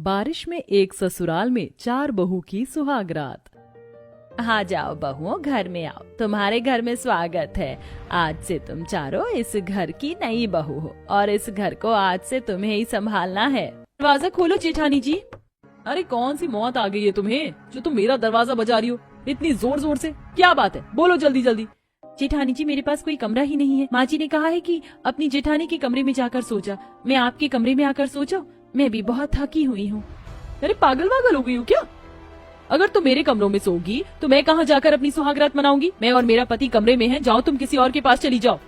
बारिश में एक ससुराल में 4 बहू की सुहागरात। आ जाओ बहुओं, घर में आओ, तुम्हारे घर में स्वागत है। आज से तुम चारों इस घर की नई बहू हो और इस घर को आज से तुम्हें ही संभालना है। दरवाजा खोलो जेठानी जी। अरे कौन सी मौत आ गई है तुम्हें जो तुम मेरा दरवाजा बजा रही हो इतनी जोर जोर से? क्या बात है, बोलो जल्दी जल्दी। जेठानी जी, मेरे पास कोई कमरा ही नहीं है। माँ जी ने कहा है कि अपनी जेठानी के कमरे में जाकर सो जा। मैं आपके कमरे में आकर सो जाऊं? मैं भी बहुत थकी हुई हूँ। अरे पागल वागल हो गई हो क्या? अगर तुम मेरे कमरों में सोगी तो मैं कहाँ जाकर अपनी सुहागरात मनाऊंगी? मैं और मेरा पति कमरे में हैं, जाओ तुम किसी और के पास चली जाओ।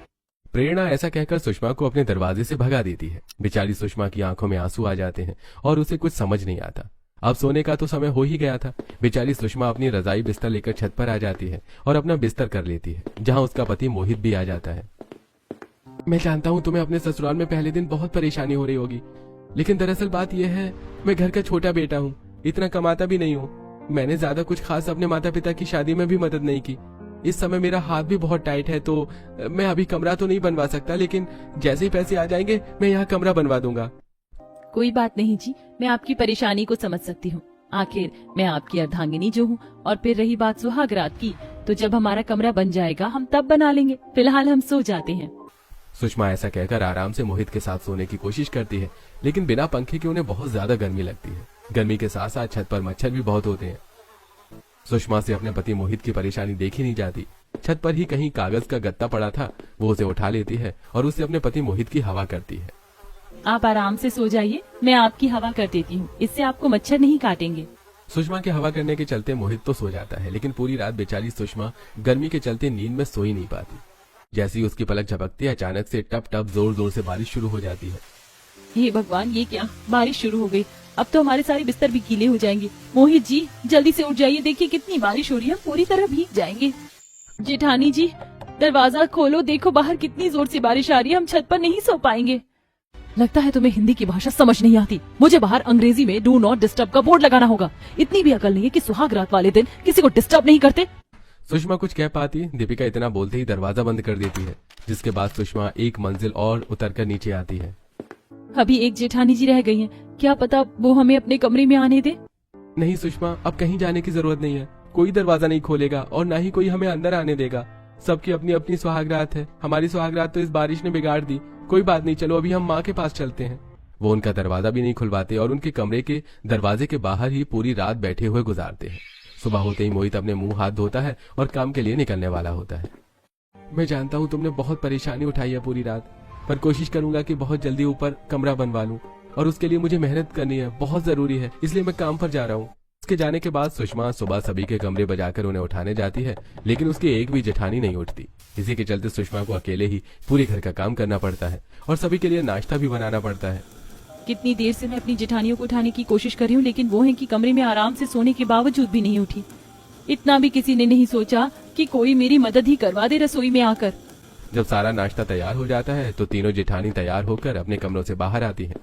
प्रेरणा ऐसा कहकर सुषमा को अपने दरवाजे से भगा देती है। बेचारी सुषमा की आंखों में आंसू आ जाते हैं और उसे कुछ समझ नहीं आता। अब सोने का तो समय हो ही गया था। बेचारी सुषमा अपनी रजाई बिस्तर लेकर छत पर आ जाती है और अपना बिस्तर कर लेती है, जहाँ उसका पति मोहित भी आ जाता है। मैं जानता हूँ तुम्हें अपने ससुराल में पहले दिन बहुत परेशानी हो रही होगी, लेकिन दरअसल बात यह है मैं घर का छोटा बेटा हूँ, इतना कमाता भी नहीं हूँ। मैंने ज्यादा कुछ खास अपने माता पिता की शादी में भी मदद नहीं की। इस समय मेरा हाथ भी बहुत टाइट है, तो मैं अभी कमरा तो नहीं बनवा सकता, लेकिन जैसे ही पैसे आ जाएंगे मैं यहाँ कमरा बनवा दूंगा। कोई बात नहीं जी, मैं आपकी परेशानी को समझ सकती हूँ। आखिर मैं आपकी अर्धांगिनी जो हूँ। और फिर रही बात सुहागरात की, तो जब हमारा कमरा बन जाएगा हम तब बना लेंगे। फिलहाल हम सो जाते हैं। सुषमा ऐसा कहकर आराम से मोहित के साथ सोने की कोशिश करती है, लेकिन बिना पंखे के उन्हें बहुत ज्यादा गर्मी लगती है। गर्मी के साथ साथ छत पर मच्छर भी बहुत होते हैं। सुषमा से अपने पति मोहित की परेशानी देखी नहीं जाती। छत पर ही कहीं कागज का गत्ता पड़ा था, वो उसे उठा लेती है और उससे अपने पति मोहित की हवा करती है। आप आराम से सो जाइए, मैं आपकी हवा कर देती हूँ, इससे आपको मच्छर नहीं काटेंगे। सुषमा के हवा करने के चलते मोहित तो सो जाता है, लेकिन पूरी रात बेचारी सुषमा गर्मी के चलते नींद में सो ही नहीं पाती। जैसे ही उसकी पलक झपकती है, अचानक से टप टप जोर जोर से बारिश शुरू हो जाती है। हे भगवान, ये क्या, बारिश शुरू हो गई। अब तो हमारे सारे बिस्तर भी गीले हो जाएंगे। मोहित जी जल्दी से उठ जाइए, देखिए कितनी बारिश हो रही है, पूरी तरह भीग जाएंगे। जेठानी जी दरवाजा खोलो, देखो बाहर कितनी जोर से बारिश आ रही है, हम छत पर नहीं सो पाएंगे। लगता है तुम्हें हिंदी की भाषा समझ नहीं आती। मुझे बाहर अंग्रेजी में डू नॉट डिस्टर्ब का बोर्ड लगाना होगा। इतनी भी अकल नहीं है कि सुहागरात वाले दिन किसी को डिस्टर्ब नहीं करते। सुषमा कुछ कह पाती, दीपिका इतना बोलते ही दरवाजा बंद कर देती है, जिसके बाद सुषमा एक मंजिल और उतरकर नीचे आती है। अभी एक जेठानी जी रह गई हैं, क्या पता वो हमें अपने कमरे में आने दे। नहीं सुषमा, अब कहीं जाने की जरूरत नहीं है। कोई दरवाजा नहीं खोलेगा और ना ही कोई हमें अंदर आने देगा। सबकी अपनी अपनी सुहागरात है। हमारी सुहागरात तो इस बारिश ने बिगाड़ दी। कोई बात नहीं, चलो अभी हम माँ के पास चलते हैं। वो उनका दरवाजा भी नहीं खुलवाते और उनके कमरे के दरवाजे के बाहर ही पूरी रात बैठे हुए गुजारते हैं। सुबह होते ही मोहित अपने मुंह हाथ धोता है और काम के लिए निकलने वाला होता है। मैं जानता हूँ तुमने बहुत परेशानी उठाई है पूरी रात, पर कोशिश करूंगा कि बहुत जल्दी ऊपर कमरा बनवा लूं, और उसके लिए मुझे मेहनत करनी है, बहुत जरूरी है, इसलिए मैं काम पर जा रहा हूँ। उसके जाने के बाद सुषमा सुबह सभी के कमरे बजाकर उन्हें उठाने जाती है, लेकिन उसकी एक भी जेठानी नहीं उठती। इसी के चलते सुषमा को अकेले ही पूरे घर का काम करना पड़ता है और सभी के लिए नाश्ता भी बनाना पड़ता है। कितनी देर से मैं अपनी जेठानियों को उठाने की कोशिश कर रही हूँ, लेकिन वो है कि कमरे में आराम से सोने के बावजूद भी नहीं उठी। इतना भी किसी ने नहीं सोचा कि कोई मेरी मदद ही करवा दे रसोई में आकर। जब सारा नाश्ता तैयार हो जाता है तो तीनों जेठानी तैयार होकर अपने कमरों से बाहर आती हैं।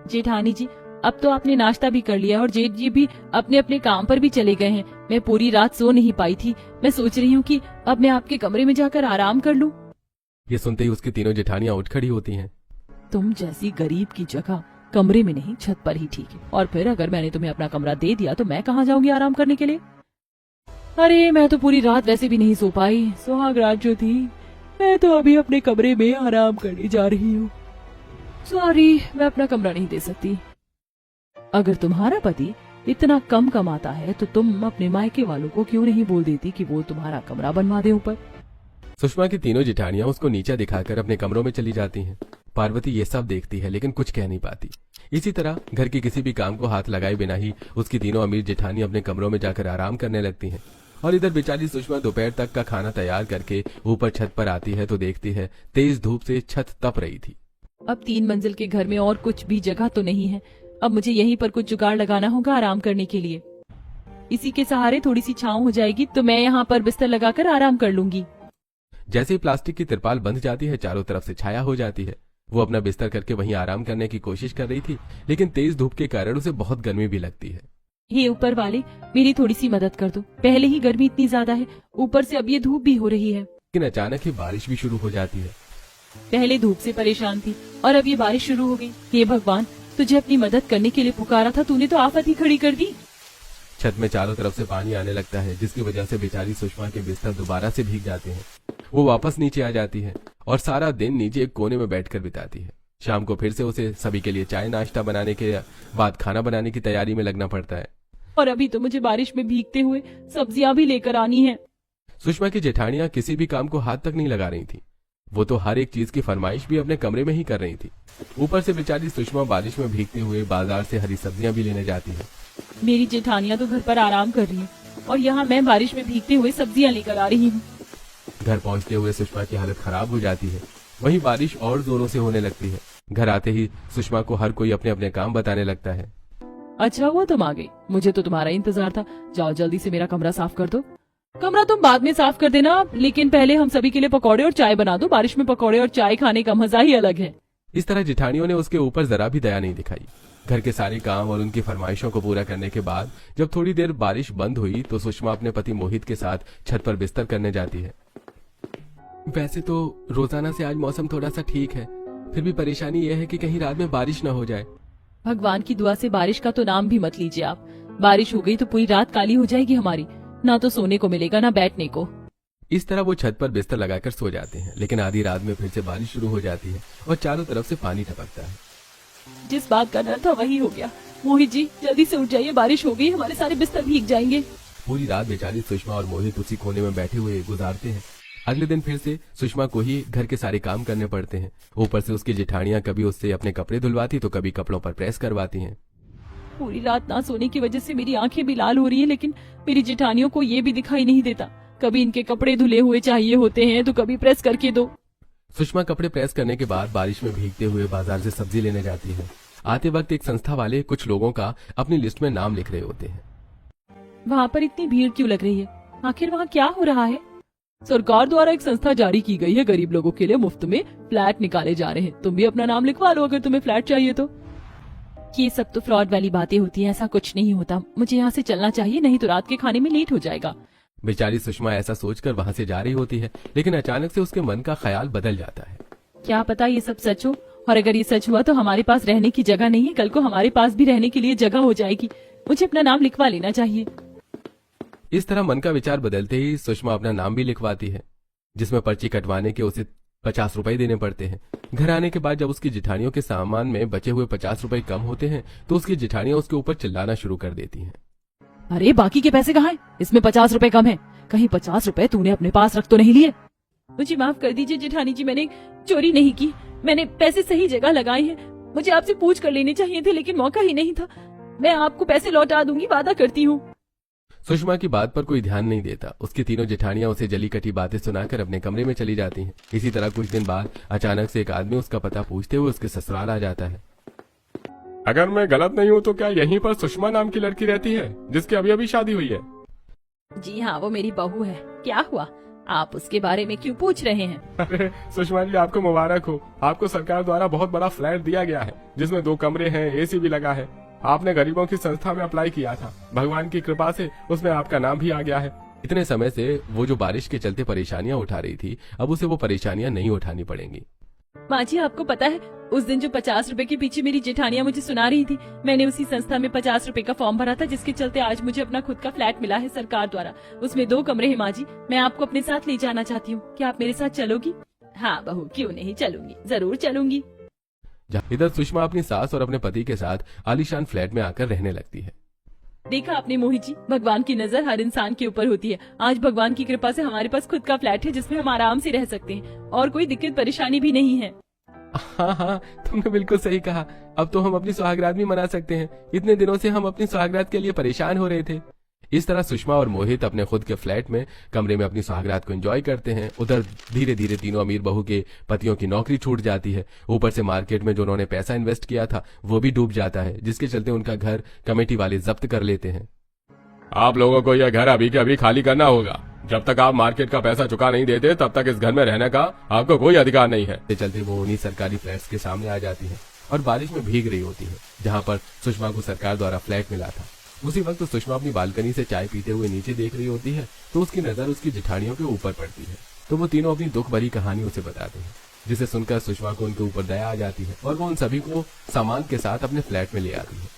जेठानी जी अब तो आपने नाश्ता भी कर लिया और जेठ जी भी अपने अपने काम पर भी चले गए हैं। मैं पूरी रात सो नहीं पाई थी। मैं सोच रही हूँ कि अब मैं आपके कमरे में जाकर आराम कर लूँ। ये सुनते ही उसकी तीनों जेठानियां उठ खड़ी होती हैं। तुम जैसी गरीब की जगह कमरे में नहीं, छत पर ही ठीक है। और फिर अगर मैंने तुम्हें अपना कमरा दे दिया तो मैं कहाँ जाऊंगी आराम करने के लिए? अरे मैं तो पूरी रात वैसे भी नहीं सो पाई। सुहागरात जो थी, मैं तो अभी अपने कमरे में आराम करने जा रही हूँ। सॉरी, मैं अपना कमरा नहीं दे सकती। अगर तुम्हारा पति इतना कम कमाता है तो तुम अपने मायके वालों को क्यों नहीं बोल देती कि वो तुम्हारा कमरा बनवा दे ऊपर? सुषमा की तीनों जेठानियां उसको नीचा दिखाकर अपने कमरों में चली जाती हैं। पार्वती ये सब देखती है लेकिन कुछ कह नहीं पाती। इसी तरह घर के किसी भी काम को हाथ लगाए बिना ही उसकी तीनों अमीर जेठानी अपने कमरों में जाकर आराम करने लगती हैं। और इधर बेचारी सुषमा दोपहर तक का खाना तैयार करके ऊपर छत पर आती है तो देखती है तेज धूप से छत तप रही थी। अब 3 मंजिल के घर में और कुछ भी जगह तो नहीं है। अब मुझे यहीं पर कुछ जुगाड़ लगाना होगा आराम करने के लिए। इसी के सहारे थोड़ी सी छांव हो जाएगी तो मैं यहाँ पर बिस्तर लगाकर आराम कर लूंगी। जैसे ही प्लास्टिक की तिरपाल बंध जाती है, चारों तरफ से छाया हो जाती है। वो अपना बिस्तर करके वहीं आराम करने की कोशिश कर रही थी, लेकिन तेज धूप के कारण उसे बहुत गर्मी भी लगती है। हे ऊपर वाले, मेरी थोड़ी सी मदद कर दो। पहले ही गर्मी इतनी ज्यादा है, ऊपर से अब ये धूप भी हो रही है। लेकिन अचानक ही बारिश भी शुरू हो जाती है। पहले धूप से परेशान थी और अब ये बारिश शुरू हो गई। हे भगवान, तुझे अपनी मदद करने के लिए पुकारा था, तूने तो आफत ही खड़ी कर दी। छत में चारों तरफ से पानी आने लगता है, जिसकी वजह से बेचारी सुषमा के बिस्तर दोबारा से भीग जाते हैं। वो वापस नीचे आ जाती है और सारा दिन नीचे एक कोने में बैठकर बिताती है। शाम को फिर से उसे सभी के लिए चाय नाश्ता बनाने के बाद खाना बनाने की तैयारी में लगना पड़ता है। और अभी तो मुझे बारिश में भीगते हुए सब्जियां भी लेकर आनी है। सुषमा की जेठानियां किसी भी काम को हाथ तक नहीं लगा रही थी। वो तो हर एक चीज की फरमाइश भी अपने कमरे में ही कर रही थी। ऊपर से बेचारी सुषमा बारिश में भीगते हुए बाजार से हरी सब्जियां भी लेने जाती है। मेरी जेठानियां तो घर पर आराम कर रही हैं और यहाँ मैं बारिश में भीगते हुए सब्जियां लेकर आ रही हूँ। घर पहुंचते हुए सुषमा की हालत खराब हो जाती है। वहीं बारिश और जोरों से होने लगती है। घर आते ही सुषमा को हर कोई अपने अपने काम बताने लगता है। अच्छा हुआ तुम आ गई, मुझे तो तुम्हारा इंतजार था। जाओ जल्दी से मेरा कमरा साफ कर दो। कमरा तुम बाद में साफ कर देना, लेकिन पहले हम सभी के लिए पकौड़े और चाय बना दो। बारिश में पकौड़े और चाय खाने का मजा ही अलग है। इस तरह जेठानियों ने उसके ऊपर जरा भी दया नहीं दिखाई। घर के सारे काम और उनकी फरमाइशों को पूरा करने के बाद जब थोड़ी देर बारिश बंद हुई तो सुषमा अपने पति मोहित के साथ छत पर बिस्तर करने जाती है। वैसे तो रोजाना से आज मौसम थोड़ा सा ठीक है, फिर भी परेशानी यह है कि कहीं रात में बारिश न हो जाए। भगवान की दुआ से बारिश का तो नाम भी मत लीजिए आप। बारिश हो गई तो पूरी रात काली हो जाएगी हमारी, ना तो सोने को मिलेगा ना बैठने को। इस तरह वो छत पर बिस्तर लगाकर सो जाते हैं, लेकिन आधी रात में फिर से बारिश शुरू हो जाती है और चारों तरफ से पानी टपकता है। जिस बात का डर था वही हो गया। मोहित जी जल्दी से उठ जाइए, बारिश हो गई, हमारे सारे बिस्तर भीग जाएंगे। पूरी रात बेचारी सुषमा और मोहित उसी कोने में बैठे हुए गुजारते हैं। अगले दिन फिर से सुषमा को ही घर के सारे काम करने पड़ते हैं। ऊपर से उसकी जेठानियां कभी उससे अपने कपड़े धुलवाती तो कभी कपड़ों पर प्रेस करवाती हैं। पूरी रात ना सोने की वजह से मेरी आंखें भी लाल हो रही है, लेकिन मेरी जेठानियों को ये भी दिखाई नहीं देता। कभी इनके कपड़े धुले हुए चाहिए होते हैं तो कभी प्रेस करके दो। सुषमा कपड़े प्रेस करने के बाद बारिश में भीगते हुए बाजार से सब्जी लेने जाती है। आते वक्त एक संस्था वाले कुछ लोगों का अपनी लिस्ट में नाम लिख रहे होते हैं। वहाँ पर इतनी भीड़ क्यों लग रही है? आखिर वहाँ क्या हो रहा है? सरकार द्वारा एक संस्था जारी की गई है, गरीब लोगों के लिए मुफ्त में फ्लैट निकाले जा रहे हैं। तुम भी अपना नाम लिखवा लो अगर तुम्हें फ्लैट चाहिए तो। ये सब तो फ्रॉड वाली बातें होती हैं, ऐसा कुछ नहीं होता। मुझे यहाँ से चलना चाहिए, नहीं तो रात के खाने में लेट हो जाएगा। बेचारी सुषमा ऐसा सोचकर वहाँ से जा रही होती है, लेकिन अचानक से उसके मन का ख्याल बदल जाता है। क्या पता ये सब सच हो, और अगर ये सच हुआ तो हमारे पास रहने की जगह नहीं है, कल को हमारे पास भी रहने के लिए जगह हो जाएगी। मुझे अपना नाम लिखवा लेना चाहिए। इस तरह मन का विचार बदलते ही सुषमा अपना नाम भी लिखवाती है, जिसमें पर्ची कटवाने के उसे 50 रुपए देने पड़ते हैं। घर आने के बाद जब उसकी जेठानियों के सामान में बचे हुए 50 रुपए कम होते हैं तो उसकी जेठानियां उसके ऊपर चिल्लाना शुरू कर देती हैं। अरे बाकी के पैसे कहाँ हैं? इसमें 50 रुपए कम है। कहीं 50 रुपए तूने अपने पास रख तो नहीं लिए? मुझे माफ कर दीजिए जेठानी जी, मैंने चोरी नहीं की, मैंने पैसे सही जगह लगाए हैं। मुझे आपसे पूछ कर लेने चाहिए थे, लेकिन मौका ही नहीं था। मैं आपको पैसे लौटा दूंगी, वादा करती हूँ। सुषमा की बात पर कोई ध्यान नहीं देता। उसकी तीनों जेठानियां उसे जली कटी बातें सुनाकर अपने कमरे में चली जाती हैं। इसी तरह कुछ दिन बाद अचानक से एक आदमी उसका पता पूछते हुए उसके ससुराल आ जाता है। अगर मैं गलत नहीं हूँ तो क्या यहीं पर सुषमा नाम की लड़की रहती है जिसकी अभी अभी शादी हुई है? जी हाँ, वो मेरी बहू है। क्या हुआ, आप उसके बारे में क्यों पूछ रहे हैं? अरे सुषमा जी, आपको मुबारक हो। आपको सरकार द्वारा बहुत बड़ा फ्लैट दिया गया है, जिसमें 2 कमरे हैं, एसी भी लगा है। आपने गरीबों की संस्था में अप्लाई किया था, भगवान की कृपा से उसमें आपका नाम भी आ गया है। इतने समय से वो जो बारिश के चलते परेशानियां उठा रही थी, अब उसे वो परेशानियां नहीं उठानी पड़ेंगी। माँ जी, आपको पता है उस दिन जो 50 रुपए के पीछे मेरी जेठानियां मुझे सुना रही थी, मैंने उसी संस्था में 50 रुपए का फॉर्म भरा था, जिसके चलते आज मुझे अपना खुद का फ्लैट मिला है सरकार द्वारा। उसमें 2 कमरे हैं। माँ जी, मैं आपको अपने साथ ले जाना चाहती हूँ। क्या आप मेरे साथ चलोगी? हाँ बहू, क्यों नहीं, चलूंगी, जरूर चलूंगी। इधर सुषमा अपनी सास और अपने पति के साथ आलीशान फ्लैट में आकर रहने लगती है। देखा आपने मोहित जी, भगवान की नजर हर इंसान के ऊपर होती है। आज भगवान की कृपा से हमारे पास खुद का फ्लैट है, जिसमें हम आराम से रह सकते हैं और कोई दिक्कत परेशानी भी नहीं है। हाँ हाँ, तुमने बिल्कुल सही कहा। अब तो हम अपनी सुहागरात भी मना सकते हैं। इतने दिनों से हम अपनी सुहागरात के लिए परेशान हो रहे थे। इस तरह सुषमा और मोहित अपने खुद के फ्लैट में कमरे में अपनी सुहागरात को एंजॉय करते हैं। उधर धीरे धीरे तीनों अमीर बहू के पतियों की नौकरी छूट जाती है। ऊपर से मार्केट में जो उन्होंने पैसा इन्वेस्ट किया था वो भी डूब जाता है, जिसके चलते उनका घर कमेटी वाले जब्त कर लेते हैं। आप लोगों को यह घर अभी के अभी खाली करना होगा। जब तक आप मार्केट का पैसा चुका नहीं देते तब तक इस घर में रहने का आपको कोई अधिकार नहीं है। इसके चलते वो उन्हीं सरकारी फ्लैट्स के सामने आ जाती है और बारिश में भीग रही होती है, जहाँ पर सुषमा को सरकार द्वारा फ्लैट मिला था। उसी वक्त सुषमा अपनी बालकनी से चाय पीते हुए नीचे देख रही होती है तो उसकी नजर उसकी जेठानियों के ऊपर पड़ती है। तो वो तीनों अपनी दुख भरी कहानी उसे बताते हैं। जिसे सुनकर सुषमा को उनके ऊपर दया आ जाती है और वो उन सभी को सामान के साथ अपने फ्लैट में ले आती है।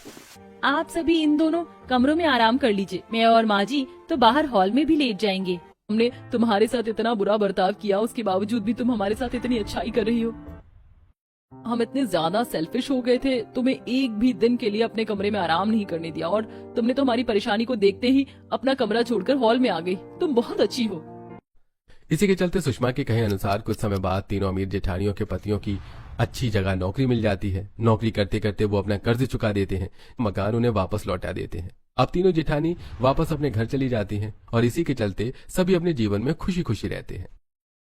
आप सभी इन दोनों कमरों में आराम कर लीजिए, मैं और माँ जी तो बाहर हॉल में भी लेट जाएंगे। हमने तुम्हारे साथ इतना बुरा बर्ताव किया, उसके बावजूद भी तुम हमारे साथ इतनी अच्छाई कर रही हो। हम इतने ज्यादा सेल्फिश हो गए थे, तुम्हें एक भी दिन के लिए अपने कमरे में आराम नहीं करने दिया और तुमने तो हमारी परेशानी को देखते ही अपना कमरा छोड़कर हॉल में आ गई। तुम बहुत अच्छी हो। इसी के चलते सुषमा के कहे अनुसार कुछ समय बाद तीनों अमीर जेठानियों के पतियों की अच्छी जगह नौकरी मिल जाती है। नौकरी करते करते वो अपना कर्ज चुका देते हैं, मकान उन्हें वापस लौटा देते हैं। अब तीनों जेठानी वापस अपने घर चली जाती हैं और इसी के चलते सभी अपने जीवन में खुशी खुशी रहते हैं।